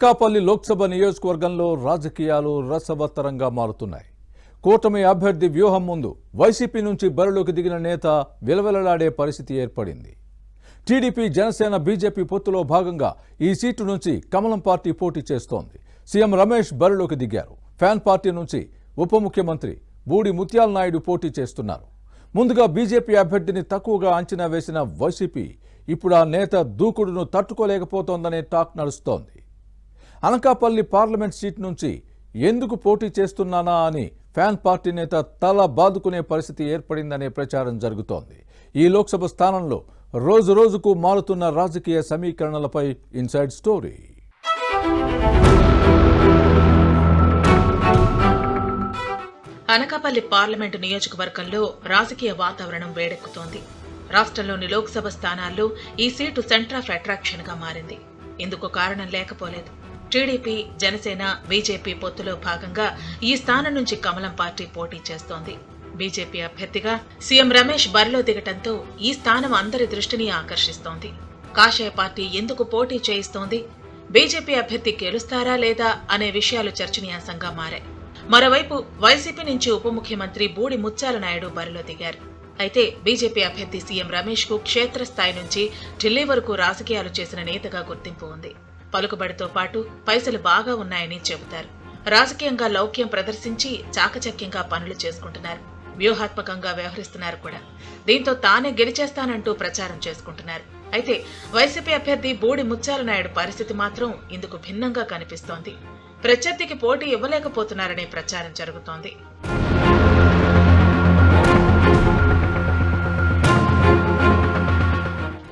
అనకాపల్లి లోక్సభ నియోజకవర్గంలో రాజకీయాలు రసవత్తరంగా మారుతున్నాయి. కూటమి అభ్యర్థి వ్యూహం ముందు వైసీపీ నుంచి బరిలోకి దిగిన నేత విలవిలలాడే పరిస్థితి ఏర్పడింది. టీడీపీ, జనసేన, బీజేపీ పొత్తులో భాగంగా ఈ సీటు నుంచి కమలం పార్టీ పోటీ చేస్తోంది. సీఎం రమేష్ బరిలోకి దిగారు. ఫ్యాన్ పార్టీ నుంచి ఉప ముఖ్యమంత్రి బూడి ముత్యాల నాయుడు పోటీ చేస్తున్నారు. ముందుగా బీజేపీ అభ్యర్థిని తక్కువగా అంచనా వేసిన వైసీపీ ఇప్పుడు ఆ నేత దూకుడును తట్టుకోలేకపోతోందనే టాక్ నడుస్తోంది. అనకాపల్లి పార్లమెంట్ సీట్ నుంచి ఎందుకు పోటీ చేస్తున్నానా అని ఫ్యాన్ పార్టీ నేత తల బాదుకునే పరిస్థితి ఏర్పడిందనే ప్రచారం జరుగుతోంది. ఈ లోక్సభ స్థానంలో రోజు రోజుకు మారుతున్న రాజకీయ సమీకరణలపై ఇన్సైడ్ స్టోరీ. అనకాపల్లి పార్లమెంటు నియోజకవర్గంలో రాజకీయ వాతావరణం వేడెక్కుతోంది. రాష్ట్రంలోని లోక్సభ స్థానాల్లో ఈ సీటు సెంటర్ ఆఫ్ అట్రాక్షన్ గా మారింది. ఇందుకు కారణం లేకపోలేదు. టీడీపీ, జనసేన, బీజేపీ పొత్తులో భాగంగా ఈ స్థానం నుంచి కమలం పార్టీ పోటీ చేస్తోంది. బీజేపీ అభ్యర్థిగా సీఎం రమేష్ బరిలో దిగటంతో ఈ స్థానం అందరి దృష్టిని ఆకర్షిస్తోంది. కాషాయ పార్టీ ఎందుకు పోటీ చేయిస్తోంది? బీజేపీ అభ్యర్థి గెలుస్తారా లేదా అనే విషయాలు చర్చనీయాంశంగా మారాయి. మరోవైపు వైసీపీ నుంచి ఉప ముఖ్యమంత్రి బూడి ముత్యాల నాయుడు బరిలో దిగారు. అయితే బీజేపీ అభ్యర్థి సీఎం రమేష్ కు క్షేత్రస్థాయి నుంచి ఢిల్లీ వరకు రాజకీయాలు చేసిన నేతగా గుర్తింపు ఉంది. పలుకుబడితో పాటు పైసలు బాగా ఉన్నాయని చెబుతారు. రాజకీయంగా లౌక్యం ప్రదర్శించి చాకచక్యంగా పనులు చేసుకుంటున్నారు. వ్యూహాత్మకంగా వ్యవహరిస్తున్నారు కూడా. దీంతో తానే గెలిచేస్తానంటూ ప్రచారం చేసుకుంటున్నారు. అయితే వైసీపీ అభ్యర్థి బూడి ముత్యాల నాయుడు పరిస్థితి మాత్రం ఇందుకు భిన్నంగా కనిపిస్తోంది. ప్రత్యర్థికి పోటీ ఇవ్వలేకపోతున్నారనే ప్రచారం జరుగుతోంది.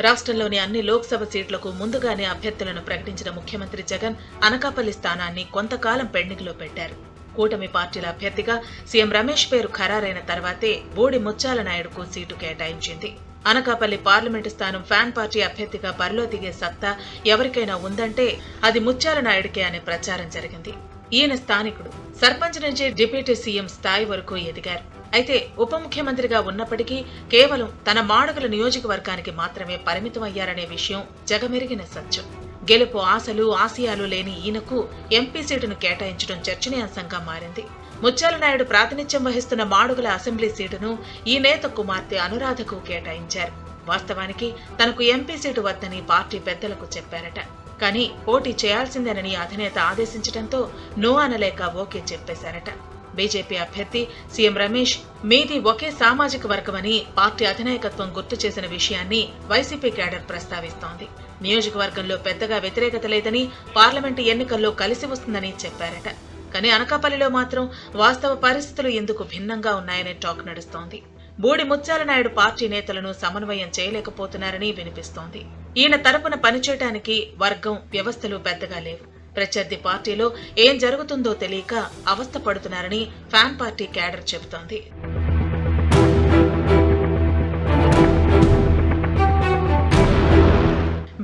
రాష్ట్రంలోని అన్ని లోక్సభ సీట్లకు ముందుగానే అభ్యర్థులను ప్రకటించిన ముఖ్యమంత్రి జగన్ అనకాపల్లి స్థానాన్ని కొంతకాలం పెండింగ్ లో పెట్టారు. కూటమి పార్టీల అభ్యర్థిగా సీఎం రమేష్ పేరు ఖరారైన తర్వాతే బూడి ముత్యాల నాయుడుకు సీటు కేటాయించింది. అనకాపల్లి పార్లమెంటు స్థానం ఫ్యాన్ పార్టీ అభ్యర్థిగా బరిలో దిగే సత్తా ఎవరికైనా ఉందంటే అది ముత్యాల నాయుడికే అనే ప్రచారం జరిగింది. ఈయన స్థానికుడు. సర్పంచ్ నుంచి డిప్యూటీ సీఎం స్థాయి వరకు ఎదిగారు. అయితే ఉప ముఖ్యమంత్రిగా ఉన్నప్పటికీ కేవలం తన మాడుగుల నియోజకవర్గానికి మాత్రమే పరిమితమయ్యారనే విషయం జగమెరిగిన సత్యం. గెలుపు ఆశలు, ఆశయాలు లేని ఈయనకు ఎంపీ సీటును కేటాయించడం చర్చనీయాంశంగా మారింది. ముత్యాల నాయుడు ప్రాతినిధ్యం వహిస్తున్న మాడుగుల అసెంబ్లీ సీటును ఈ నేత కుమార్తె అనురాధకు కేటాయించారు. వాస్తవానికి తనకు ఎంపీ సీటు వద్దని పార్టీ పెద్దలకు చెప్పారట. కానీ పోటీ చేయాల్సిందేనని అధినేత ఆదేశించడంతో నో అనలేక ఓకే చెప్పేశారట. బీజేపీ అభ్యర్థి సీఎం రమేష్ మీది ఒకే సామాజిక వర్గమని పార్టీ అధినాయకత్వం గుర్తు చేసిన విషయాన్ని వైసీపీ క్యాడర్ ప్రస్తావిస్తోంది. నియోజకవర్గంలో పెద్దగా వ్యతిరేకత లేదని, పార్లమెంటు ఎన్నికల్లో కలిసి వస్తుందని చెప్పారట. కానీ అనకాపల్లిలో మాత్రం వాస్తవ పరిస్థితులు ఎందుకు భిన్నంగా ఉన్నాయనే టాక్ నడుస్తోంది. బూడి ముత్యాల నాయుడు పార్టీ నేతలను సమన్వయం చేయలేకపోతున్నారని వినిపిస్తోంది. ఈయన తరపున పనిచేయడానికి వర్గం, వ్యవస్థలు పెద్దగా లేవు. ప్రత్యర్థి పార్టీలో ఏం జరుగుతుందో తెలియక అవస్థ పడుతున్నారని ఫ్యాన్ పార్టీ క్యాడర్ చెబుతోంది.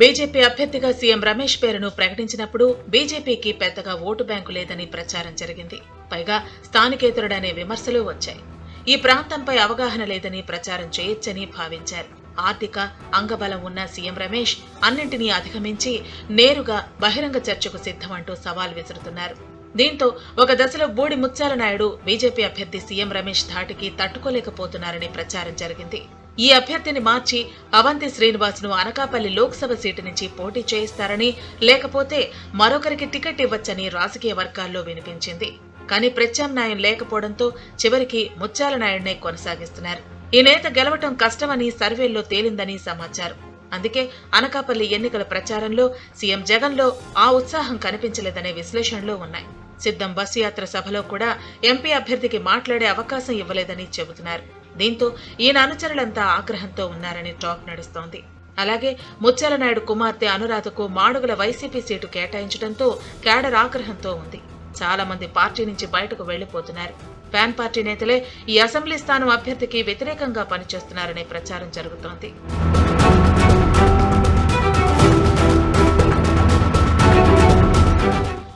బీజేపీ అభ్యర్థిగా సీఎం రమేష్ పేరును ప్రకటించినప్పుడు బీజేపీకి పెద్దగా ఓటు బ్యాంకు లేదని ప్రచారం జరిగింది. పైగా స్థానికేతరుడనే విమర్శలు వచ్చాయి. ఈ ప్రాంతంపై అవగాహన లేదని ప్రచారం చేయొచ్చని భావించారు. ఆర్థిక, అంగబలం ఉన్న సీఎం రమేష్ అన్నింటినీ అధిగమించి నేరుగా బహిరంగ చర్చకు సిద్ధమంటూ సవాల్ విసురుతున్నారు. దీంతో ఒక దశలో బూడి ముత్యాల నాయుడు బీజేపీ అభ్యర్థి సీఎం రమేష్ ధాటికి తట్టుకోలేకపోతున్నారని ప్రచారం జరిగింది. ఈ అభ్యర్థిని మార్చి అవంతి శ్రీనివాస్ ను అనకాపల్లి లోక్సభ సీటు నుంచి పోటీ చేయిస్తారని, లేకపోతే మరొకరికి టికెట్ ఇవ్వచ్చని రాజకీయ వర్గాల్లో వినిపించింది. కానీ ప్రత్యామ్నాయం లేకపోవడంతో చివరికి ముత్యాల నాయుడినే కొనసాగిస్తున్నారు. ఈ నేత గెలవటం కష్టమని సర్వేల్లో తేలిందని సమాచారం. అందుకే అనకాపల్లి ఎన్నికల ప్రచారంలో సీఎం జగన్ లో ఆ ఉత్సాహం కనిపించలేదనే విశ్లేషణలు ఉన్నాయి. సిద్ధం బస్సు యాత్ర సభలో కూడా ఎంపీ అభ్యర్థికి మాట్లాడే అవకాశం ఇవ్వలేదని చెబుతున్నారు. దీంతో ఈయన అనుచరులంతా ఆగ్రహంతో ఉన్నారని టాక్ నడుస్తోంది. అలాగే ముత్యాల నాయుడు కుమార్తె అనురాధకు మాడుగుల వైసీపీ సీటు కేటాయించడంతో క్యాడర్ ఆగ్రహంతో ఉంది. చాలా మంది పార్టీ నుంచి బయటకు వెళ్లిపోతున్నారు. ఫ్యాన్ పార్టీ నేతలే ఈ అసెంబ్లీ స్థానం అభ్యర్థికి వ్యతిరేకంగా పనిచేస్తున్నారనే ప్రచారం జరుగుతోంది.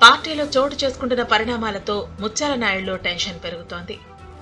పార్టీలో చోటు చేసుకుంటున్న పరిణామాలతో ముత్యాల నాయుడులో టెన్షన్ పెరుగుతోంది.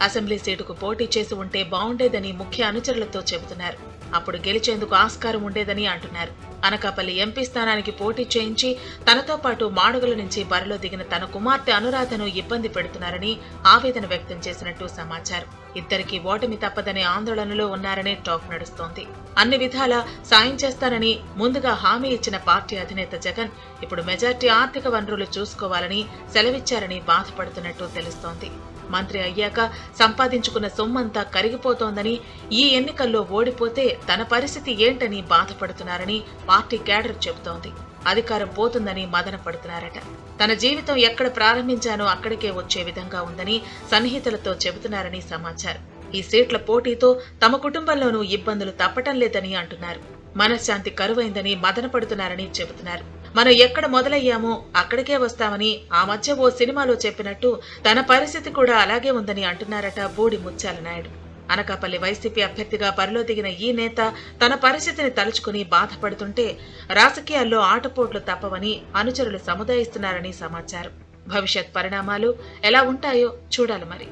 అసెంబ్లీ సీటుకు పోటీ చేసి ఉంటే బాగుండేదని ముఖ్య అనుచరులతో చెబుతున్నారు. అప్పుడు గెలిచేందుకు ఆస్కారం ఉండేదని అంటున్నారు. అనకాపల్లి ఎంపీ స్థానానికి పోటీ చేయించి తనతో పాటు మాడుగుల నుంచి బరిలో దిగిన తన కుమార్తె అనురాధను ఇబ్బంది పెడుతున్నారని ఆవేదన వ్యక్తం చేసినట్టు సమాచారం. ఇద్దరికీ ఓటమి తప్పదనే ఆందోళనలో ఉన్నారనే టాక్ నడుస్తోంది. అన్ని విధాలా సాయం చేస్తానని ముందుగా హామీ ఇచ్చిన పార్టీ అధినేత జగన్ ఇప్పుడు మెజార్టీ ఆర్థిక వనరులు చూసుకోవాలని సెలవిచ్చారని బాధపడుతున్నట్టు తెలుస్తోంది. మంత్రి అయ్యాక సంపాదించుకున్న సొమ్మంతా కరిగిపోతోందని, ఈ ఎన్నికల్లో ఓడిపోతే తన పరిస్థితి ఏంటని బాధపడుతున్నారని పార్టీ కేడర్ చెబుతోంది. అధికారం పోతుందని మదన పడుతున్నారట. తన జీవితం ఎక్కడ ప్రారంభించానో అక్కడికే వచ్చే విధంగా ఉందని సన్నిహితులతో చెబుతున్నారని సమాచారం. ఈ సీట్ల పోటీతో తమ కుటుంబంలోనూ ఇబ్బందులు తప్పటం లేదని అంటున్నారు. మనశ్శాంతి కరువైందని మదన పడుతున్నారని చెబుతున్నారు. మనం ఎక్కడ మొదలయ్యామో అక్కడికే వస్తామని ఆ మధ్య ఓ సినిమాలో చెప్పినట్టు తన పరిస్థితి కూడా అలాగే ఉందని అంటున్నారట బూడి ముత్యాల నాయుడు. అనకాపల్లి వైసీపీ అభ్యర్థిగా బరిలో దిగిన ఈ నేత తన పరిస్థితిని తలుచుకుని బాధపడుతుంటే రాజకీయాల్లో ఆటపోట్లు తప్పవని అనుచరులు సముదాయిస్తున్నారని సమాచారం. భవిష్యత్ పరిణామాలు ఎలా ఉంటాయో చూడాలి మరి.